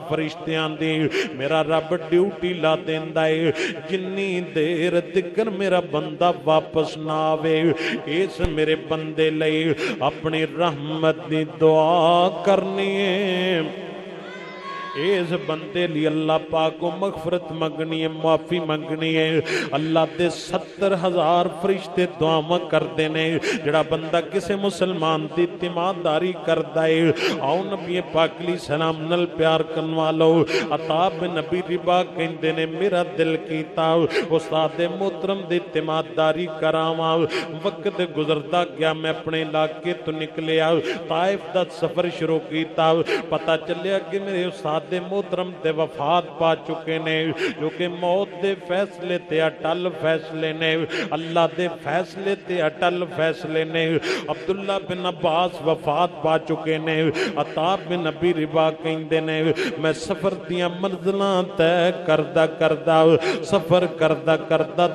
فرشتیاں دی میرا رب ڈیوٹی لا دیندا ہے جنی دیر تکر میرا بندہ واپس نہ آوے اس میرے بندے لئی اپنی رحمت دی دعا کرنی ہے اس بندے لی اللہ پاک کو مغفرت منگنی ہے معافی منگنی ہے اللہ دے 70,000 فرشتے دعاواں کر دینے جڑا بندہ کسے مسلمان دی تیمارداری کردہ ہے آؤ نبی پاک علیہ السلام نل پیار کنوالو عطاب نبی ربا کہندے نے میرا دل کیتا استاد محترم دی تیمارداری کراواں وقت گزرتا گیا میں اپنے علاقے تو نکلیا طائف دا سفر شروع کیتا پتہ چلیا کہ میرے استاد دے محترم دے وفات پا چکے نے جو کہ موت دے فیصلے تے اٹل فیصلے نے اللہ دے فیصلے تے اٹل فیصلے نے عبداللہ بن عباس وفات پا چکے نے عطاب بن نبی ربا کہندے نے میں سفر دیاں منزلاں تے کردہ سفر کردہ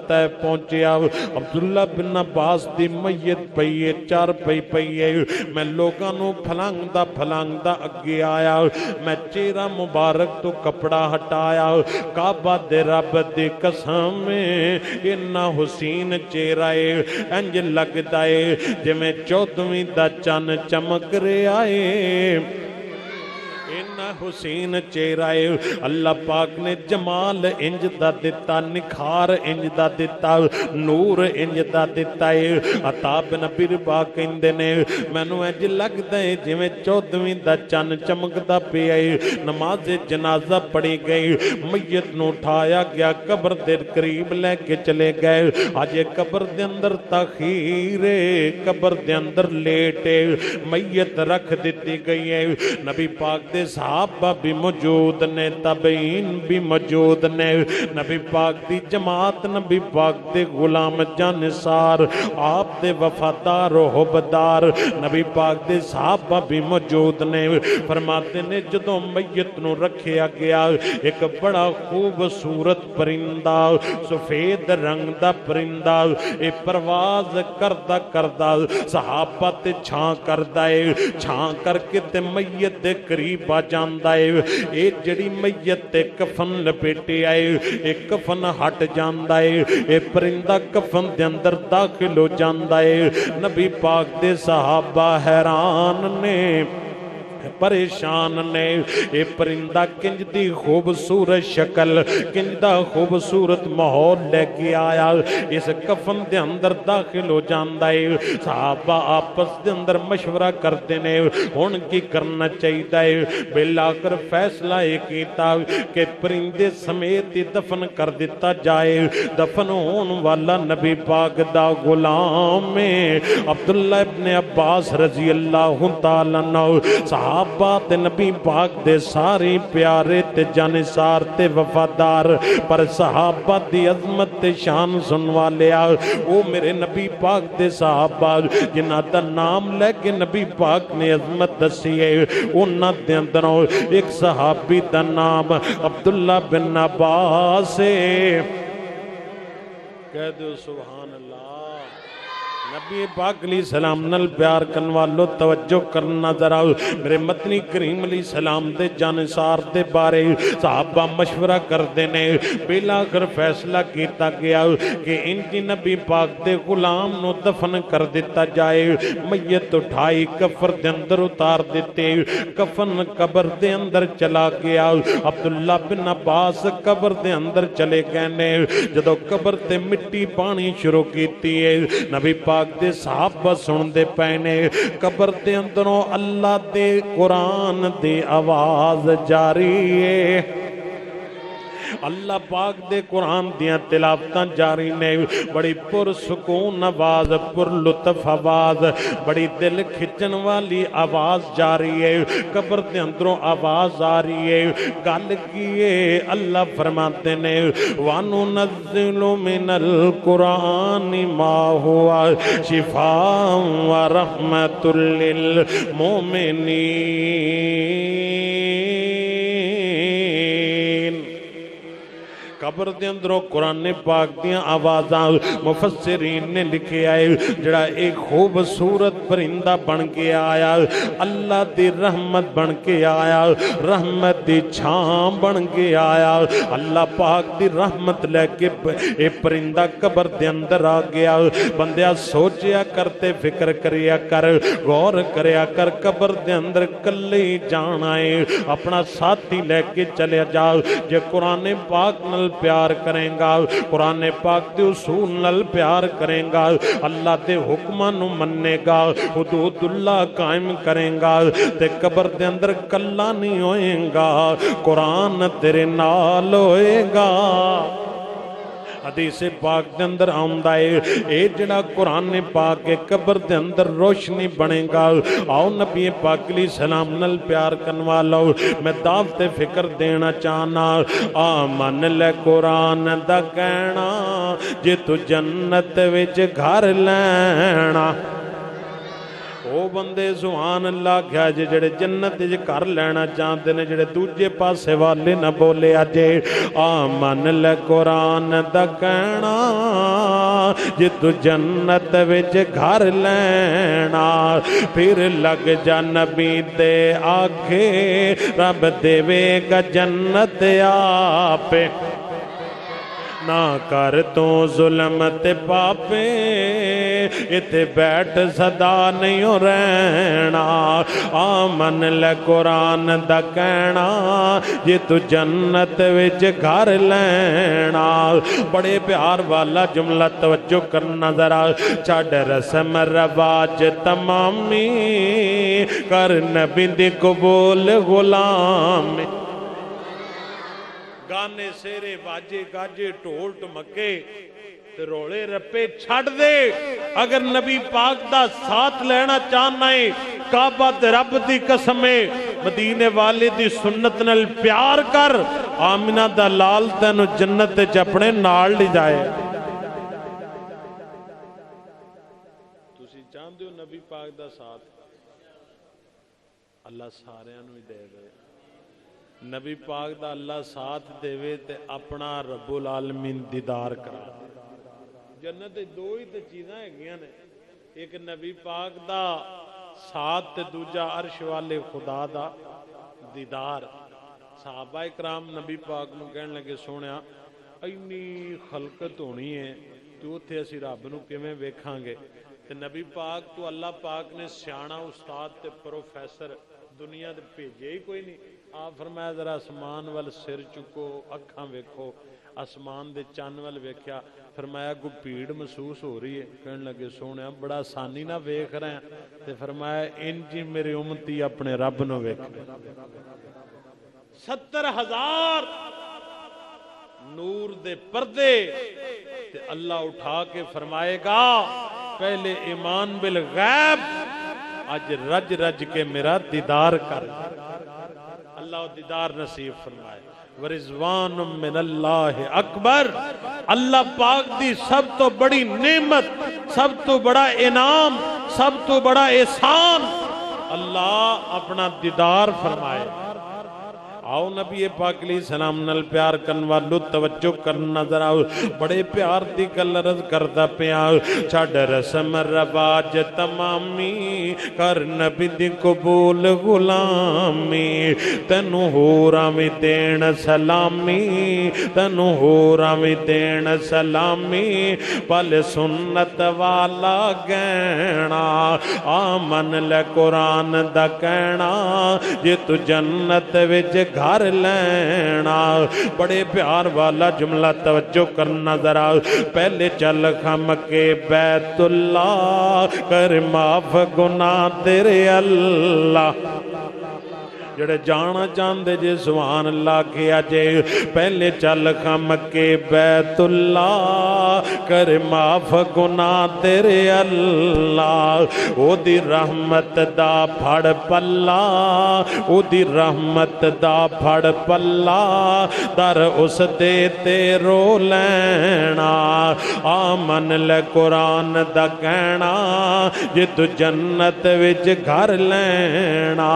تے پہنچیا عبداللہ بن عباس دی میت پئیے چار پئیے میں لوگاں نو پھلانگدا اگے آیا میں چہرہ مبارک تو کپڑا ہٹایا کعبہ دے رب دی قسم انہا حسین چہرہ انج لگدا ہے جے میں 14ویں دا چن چمک رہے آئے انہا حسین چہرہ اللہ پاک نے جمال انج دا دیتا نکھار انج دا دیتا نور انج دا دیتا ہے عطاب نبی ربا کہندے نے مینوں انج لگدا ہے جویں 14ویں دا چن چمکدا پیا نماز جنازہ پڑھی گئی میت نو اٹھایا گیا قبر دے قریب لے کے چلے گئے اج قبر دے اندر تاخیر قبر دے اندر لیٹے میت رکھ دتی گئی ہے نبی پاک دے صحابہ بھی موجود نے تابعین بھی موجود نے نبی پاک دی جماعت نبی پاک دے غلام جانثار آپ دے وفادار و حبدار نبی پاک دے صحابہ بھی موجود نے فرماتے نے جدوں میت نو رکھیا گیا ایک بڑا خوبصورت پرندہ سفید رنگ دا پرندہ اے پرواز کردہ صحابہ تے چھاں کردہ چھاں کر کے تے میت دے قریب آ جاندا ہے اے جڑی میت تے کفن لپیٹے آئے اے کفن ہٹ جاندا ہے اے پرندہ کفن دے اندر داخل ہو جاندا ہے نبی پاک دے صحابہ حیران نے پریشان نے اے پرندہ کنج دی خوبصورت شکل کنج دا خوبصورت ماحول لے کے آیا اس کفن دے اندر داخل ہو جاندا ہے صحابہ آپس دے اندر مشورہ کرتے نے ہن کی کرنا چاہیے بلا کر فیصلہ یہ کیتا کہ پرندے سمیت دفن کر دیتا جائے دفن ہون والا نبی پاک دا غلام میں عبداللہ ابن عباس رضی اللہ تعالیٰ عنہ صحابہ تے نبی پاک دے ساری پیارے تے جانثار تے وفادار پر صحابہ دی عظمت تے شان سنوا لیا او میرے نبی پاک دے صحابہ جنہ دا نام لے کے نبی پاک نے عظمت دسی ہے انہاں دے اندروں ایک صحابی دا نام عبداللہ بن عباس ہے کہہ دو سبحان اللہ نبی پاک علیہ السلام نل پیار کنوالو توجہ کرنا ذرا میرے مدنی کریم علیہ السلام دے جانثار دے بارے صحابہ مشورہ کر دینے بلا کر فیصلہ کیتا گیا کہ ان کی نبی پاک دے غلام نو دفن کر دیتا جائے میت اٹھائی کفر دے اندر اتار دیتے کفن قبر دے اندر چلا گیا عبداللہ بن عباس قبر دے اندر چلے گئے جدو قبر تے مٹی پانی شروع کیتی ہے نبی پاک دے صحابہ سن دے پینے قبر دے اندروں اللہ دے قرآن دے آواز جاری ہے اللہ پاک دے قرآن دیاں تلاوتاں جاری نے بڑی پر سکون آواز پر لطف آواز بڑی دل کھچن والی آواز جاری ہے قبر دے اندروں آواز آ رہی ہے گل کیے اللہ فرماتے نے وَنُنَزِّلُ مِنَ الْقُرْآنِ مَا هُوَ شِفَاءٌ وَرَحْمَةٌ لِّلْمُؤْمِنِينَ قبر دے اندروں قرآن پاک دیاں آوازاں مفسرین نے لکھے آئے جڑا ایک خوبصورت پرندہ بن کے آیا اللہ دی رحمت بن کے آیا رحمت دی چھاں بن کے آیا اللہ پاک دی رحمت لے کے اے پرندہ قبر دے اندر آ گیا بندیا سوچیا کرتے فکر کریا کر غور کریا کر قبر دے اندر کلے جانا ہے اپنا ساتھی لے کے چلے جا جے قرآن پاک نل پیار کریں گا قرآن پاک دے اصول نل پیار کریں گا اللہ دے حکماں نو مننے گا حدود اللہ قائم کریں گا تے قبر دے اندر کلا نہیں ہوئیں گا قرآن تیرے نال ہوئے گا حدیث پاک دے اندر آمدہ ہے اے جڑا قرآن پاک کے قبر دے اندر روشنی بنے گا آؤ نبی پاک علیہ السلام نل پیار کنوا لو میں دعوت فکر دینا چاہنا آمن لے قرآن دا کہنا جے تو جنت وچ گھر لینا او بندے سبحان اللہ کیا جڑے جنت جے کر لینا چاہتے نے جڑے دوجے پاسے والے نہ بولے اجے آمن لے قرآن دا کہنا جے تو جنت وچ گھر لینا پھر لگ جا نبی دے آکھے رب دے گا جنت آپے نہ کر تو ظلمت پاپے اتھے بیٹھ صدا نہیں ہو رہنا آمن لے قرآن دا کہنا یہ تو جنت وچ گھر لینا بڑے پیار والا جملہ توجہ کرنا ذرا چھڑ رسم رواج تمامی کر نبی دی قبول غلامی گانے سیرے واجے گاجے ٹول ٹمکے تے رولے رپے چھڑ دے اگر نبی پاک دا ساتھ لینا چاہنا ہے کعبہ تے رب دی قسمے مدینے والے دی سنت نال پیار کر آمنہ دا لال تینو جنت چپنے نال لی جائے تسی چاہندے ہو نبی پاک دا ساتھ اللہ سارے انو ہی دے دے نبی پاک دا اللہ ساتھ دے وے تے اپنا رب العالمین دیدار کرا جنت دو ہی تے چیزاں ہیں گیا نے ایک نبی پاک دا ساتھ تے دوجا عرش والے خدا دا دیدار صحابہ اکرام نبی پاک نو کہنے لگے سونیا اینی خلقت ہونی ہے تو تھے اسی رب نو کیویں ویکھاں گے تے نبی پاک تو اللہ پاک نے سیاںا استاد تے پروفیسر دنیا دے بھیجے ہی کوئی نہیں آپ فرمایا ذرا آسمان وال سر چکو اکھاں ویکھو آسمان دے چان وال ویکھیا فرمایا کو پیڑ محسوس ہو رہی ہے کہنے لگے سونے بڑا آسانی نہ ویکھ رہے ہیں تے فرمایا انجی میرے امتی اپنے رب نو ویکھ 70,000 نور دے پردے تے اللہ اٹھا کے فرمائے گا پہلے ایمان بالغیب آج رج رج کے میرا دیدار کر اللہ دیدار نصیب فرمائے ورضوان من اللہ اکبر اللہ پاک دی سب تو بڑی نعمت سب تو بڑا انعام سب تو بڑا احسان اللہ اپنا دیدار فرمائے آؤ نبی پاک علیہ السلام نل پیار کرن والو توجہ کرنا ذرا بڑے پیار دی گل عرض کردا پیا چھڑ رسم رواج تمامی کر نبی دی قبول غلامی تینو ہوراں وی دین سلامی تینو ہوراں وی دین سلامی پل سنت والا گہنا آمن لے قرآن دا کہنا جے تو جنت وچ گھر لینا بڑے پیار والا جملہ توجہ کرنا ذرا پہلے چل خم کے بیت اللہ کر معاف گناہ تیرے اللہ جڑے جانا چاندے جے سبحان اللہ کیا جے پہلے چل خم کے بیت اللہ کر معاف گناہ تیرے اللہ او دی رحمت دا پھڑ پلا او دی رحمت دا پھڑ پلا در اس دے تے رو لینا آمن لے قرآن دا کہنا جے تو جنت وچ گھر لینا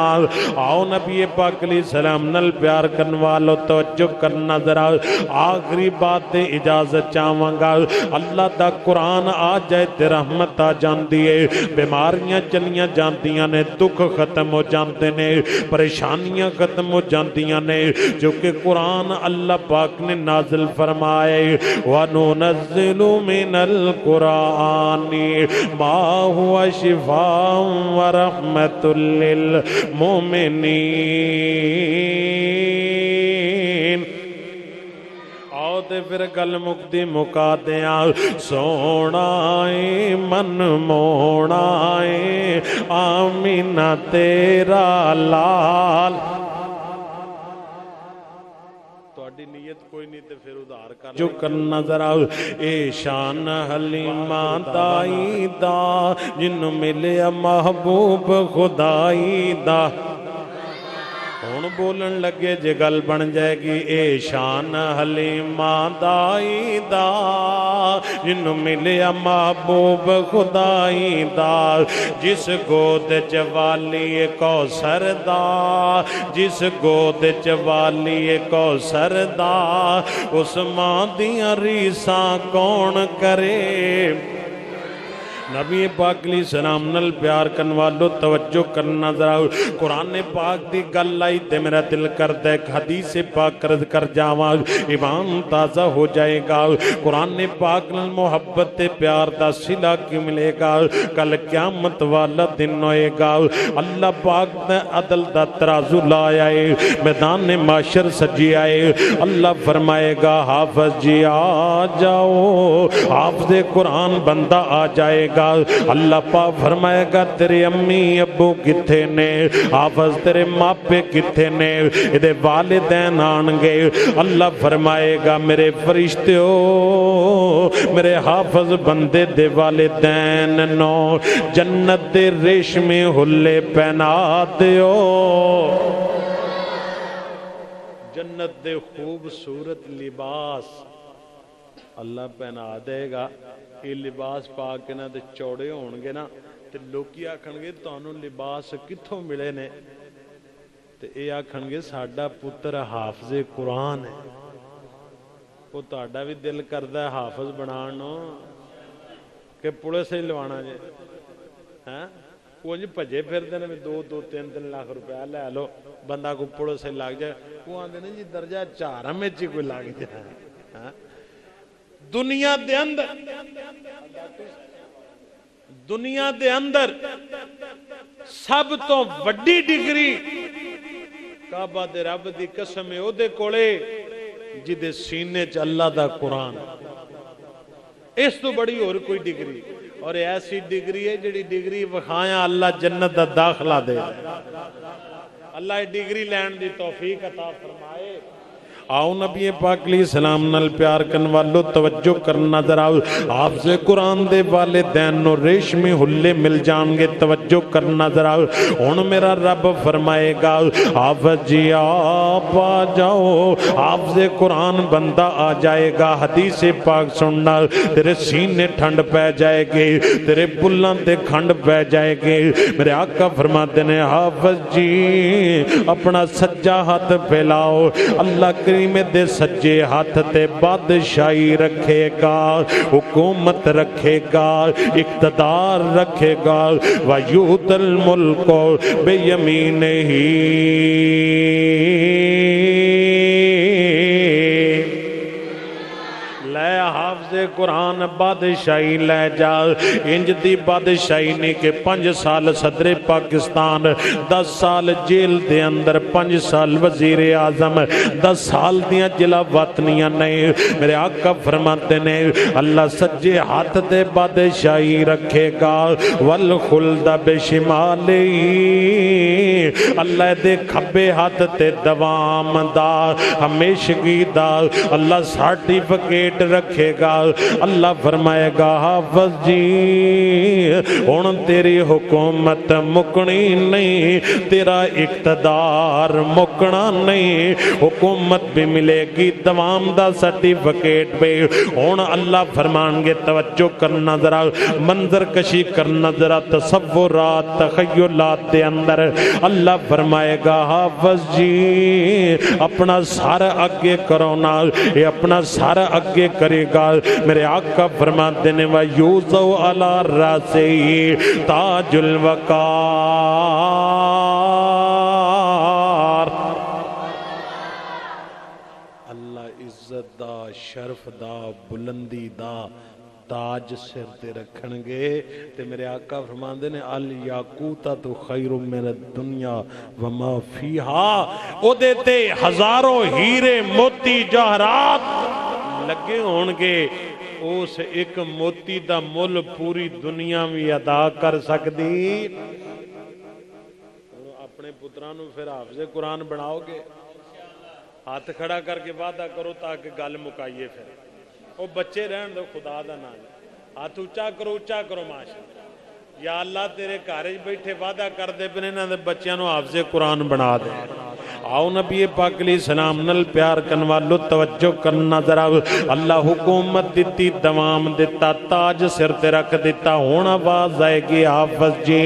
آؤ نبی نبی پاک علیہ السلام نل پیار کرن والو توجہ کرنا ذرا آخری بات اجازت چاہواں گا اللہ دا قرآن آ جائے تے رحمت آ جاندی ہے بیماریاں چلیاں جاندیاں نے دکھ ختم ہو جاندے نے پریشانیاں ختم ہو جاندیاں نے جو کہ قرآن اللہ پاک نے نازل فرمائے وَنُنَزِّلُ مِنَ الْقُرْآنِ مَا هُوَ شِفَاءٌ وَرَحْمَةٌ لِّلْمُؤْمِنِينَ آؤ تے پھر گل مکتی مکا دیاں سونا من مونا آمینہ تیرا لال تہاڈی نیت کوئی نہیں تے پھر ادھار کر جو کرنا ذرا اے شان حلیمہ دائی دا جنوں ملیا محبوب خدائی دا ہن بولن لگے جے گل بن جائے گی اے شان حلیمہ دائی دا جنوں ملیا محبوب خدائی دا جس گود چوالی کوثر دا جس گود چوالی کوثر دا اس ماں دیاں ریساں کون کرے نبی پاک علیہ السلام نل پیار کرن والو توجہ کرنا ذرا قرآن پاک دی گل آئی تے میرا دل کرتا ہے حدیث پاک کر جاواں ایمان تازہ ہو جائے گا قرآن پاک نل محبت پیار دا صلہ کی ملے گا کل قیامت والا دن ہوئے گا اللہ پاک نے عدل دا ترازو لایا ہے میدان معاشر سجی آئے اللہ فرمائے گا حافظ جی آ جاؤ حافظ قرآن بندہ آ جائے گا اللہ پاک فرمائے گا تیرے امی ابو کتھے نے حافظ تیرے ماپے کتھے نے ادھے والدین آنگے اللہ فرمائے گا میرے فرشتیوں میرے حافظ بندے دے والدین نو جنت دے ریشمی حلے پہنا دیو جنت دے خوبصورت لباس اللہ پہنا دے گا یہ لباس پا کے نا تے چوڑے ہون گے نا تے لوکی آکھن گے تانوں لباس کتھوں ملے نے تے اے آکھن گے ساڈا پتر حافظ قرآن ہے وہ تہاڈا بھی دل کردا ہے حافظ بنانو کہ پولیس ہی لوانا جے ہاں وہ انج بھجے پھردے نے 2-3 لاکھ روپیہ لے لو بندہ کو پولیس ہی لگ جائے وہ آندے نے جی درجہ 4 میں چی کوئی لگ جائے ہاں دنیا دے اندر سب تو وڈی ڈگری کعبہ دے رب دی قسم او دے کولے جدے سینے چ اللہ دا قرآن اس تو بڑی اور کوئی ڈگری اور ایسی ڈگری ہے جڑی ڈگری وکھایا اللہ جنت دا داخلہ دے اللہ ڈگری لین دی توفیق عطا فرمائے آؤ نبی پاک علیہ السلام نل پیار کرن والو توجہ کرنا ذرا حافظ قرآن دے والدین نو ریشمی حلے مل جان گے توجہ کرنا ذرا ہن میرا رب فرمائے گا حافظ جی آپ آ جاؤ حافظ قرآن بندہ آ جائے گا حدیث پاک سننا تیرے سینے ٹھنڈ پہ جائے گی تیرے بلان تے کھنڈ پہ جائے گی میرے آقا فرماتے ہیں حافظ جی اپنا سجا ہاتھ پھیلاؤ اللہ کریم دے سجے ہاتھ تے بادشاہی رکھے گا حکومت رکھے گا اقتدار رکھے گا وَيُؤْتَى الْمُلْكُ بِيَمِينِهِ لے حافظ قرآن بادشاہی لے جا انج دی بادشاہی نہیں کہ 5 سال صدر پاکستان 10 سال جیل دے اندر 5 سال وزیر اعظم 10 سال دیاں جلا وطنیاں نہیں میرے آقا فرماتے نے اللہ سجے ہاتھ دے بادشاہی رکھے گا والخلد بشمالی اللہ دے کھبے ہاتھ تے دوام دا ہمیشگی دا اللہ سرٹیفکیٹ رکھے گا اللہ فرمائے گا حافظ جی ہن تیری حکومت مکنی نہیں، تیرا اقتدار مکنا نہیں، حکومت بھی ملے گی، دوام دا سرٹیفکیٹ پہ۔ ہن اللہ فرمان گے توجہ کرنا ذرا، منظر کشی کرنا ذرا، تصورات تخیلات دے اندر اللہ فرمائے گا حافظ جی اپنا سر اگے کرو نا، یہ اپنا سر اگے کرے گا، میرے آقا فرماتے ہیں وَيُوضَعُ عَلَى رَأْسِهِ تاج الوقار۔ اللہ عزت دا، شرف دا، بلندی دا تاج سر تے رکھن گے، تے میرے آقا فرماندے نے الیاقوتۃ خیر من الدنیا وما فیہا، او دیتے ہزاروں ہیرے موتی جواہرات لگے ہون گے، اس ایک موتی دا مل پوری دنیا بھی ادا کر سکدی۔ اپنے پترانوں پھر حافظ قرآن بناؤ گے، ہاتھ کھڑا کر کے وعدہ کرو تاکہ گل مکائیے، پھر وہ بچے رہن دو، خدا دا نام ہاتھ اونچا کرو ماشاءاللہ۔ یا اللہ تیرے کارج بیٹھے وعدہ کر دے بنے نہ دے بچیاں نو حافظ قرآن بنا دے۔ آؤ نبی پاک علیہ السلام نل پیار کنوالو توجہ کرنا ذرا، اللہ حکومت دیتی، دوام دیتا، تاج سر تے رکھ دیتا، ہون آواز آئے گی حافظ جی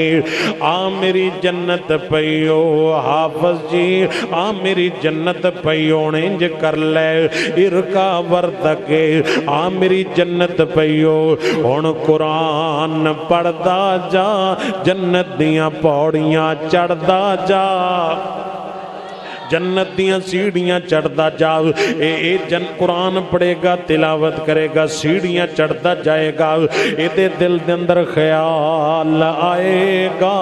آ میری جنت پیو، حافظ جی آ میری جنت پیو، انج کر لے ارکا وردگے آ میری جنت پیو، ہون قرآن پڑھدا جا، جنت دیاں پوڑیاں چڑھدا جا، جنت دیاں سیڑھیاں چڑھدا جا، جن قرآن پڑھے گا تلاوت کرے گا سیڑھیاں چڑھدا جائے گا، دے دل دے اندر خیال آئے گا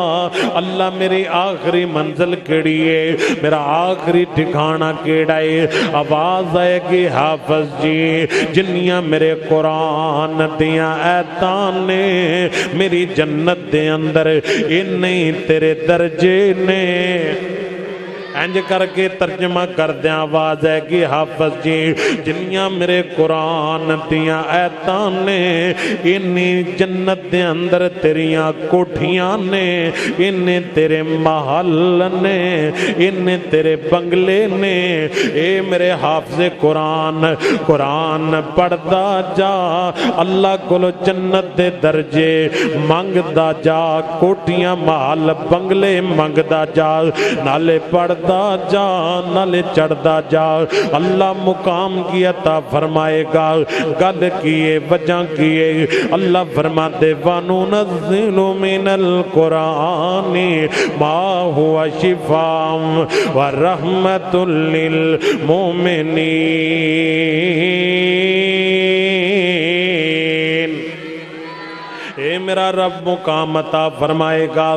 اللہ میری آخری منزل کیڑی ہے، میرا آخری ٹھکانہ کیڑا ہے، آواز آئے گی حافظ جی جنیاں میرے قرآن دیاں ایتان نے میری جنت دے اندر انہیں تیرے درجے نے، انج کر کے ترجمہ کر دیا، آواز ہے کہ حافظ جی جنیاں میرے قرآن دیاں ایتان نے انی جنت دے اندر تیریاں کوٹھیاں نے، انی تیرے محل نے، انی تیرے بنگلے نے، اے میرے حافظ قرآن قرآن پڑھدا جا، اللہ کولو جنت دے درجے منگدا جا، کوٹھیاں محل بنگلے منگدا جا، نالے پڑھدا جا نالے چڑھدا جا، اللہ مقام کی عطا فرمائے گا، گل کیے وجہ کیے، اللہ فرماتے وَنُنَزِّلُ مِنَ الْقُرْآنِ مَا هُوَ شِفَاءٌ وَرَحْمَةٌ لِّلْمُؤْمِنِينَ۔ اے میرا رب مقام عطا فرمائے گا،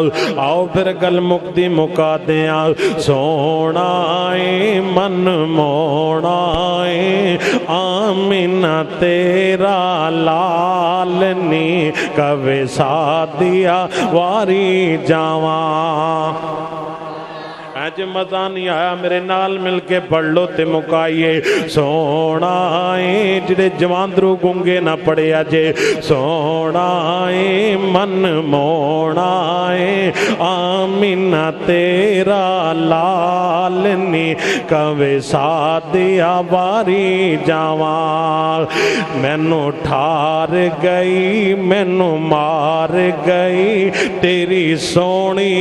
آؤ پھر گل مقدی مکا دیا، سونا اے من موڑا اے آمینہ تیرا لالنی کوے سادیا واری جاواں۔ اج مزہ نہیں آیا میرے نال مل کے پڑھ لو تے مکائیے، سونا اے جڑے جواندرو گنگے نہ پڑے اجے، سونا اے من موڑا اے آمینہ تیرا لالنی کوے سادیا واری جاواں، مینو ٹھار گئی مینو مار گئی تیری سونی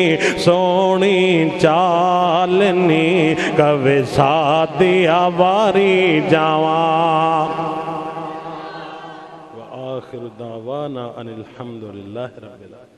سونی چالنی کوے سادیا واری جاواں۔ وآخر دعوانا ان الحمدللہ رب العالمین۔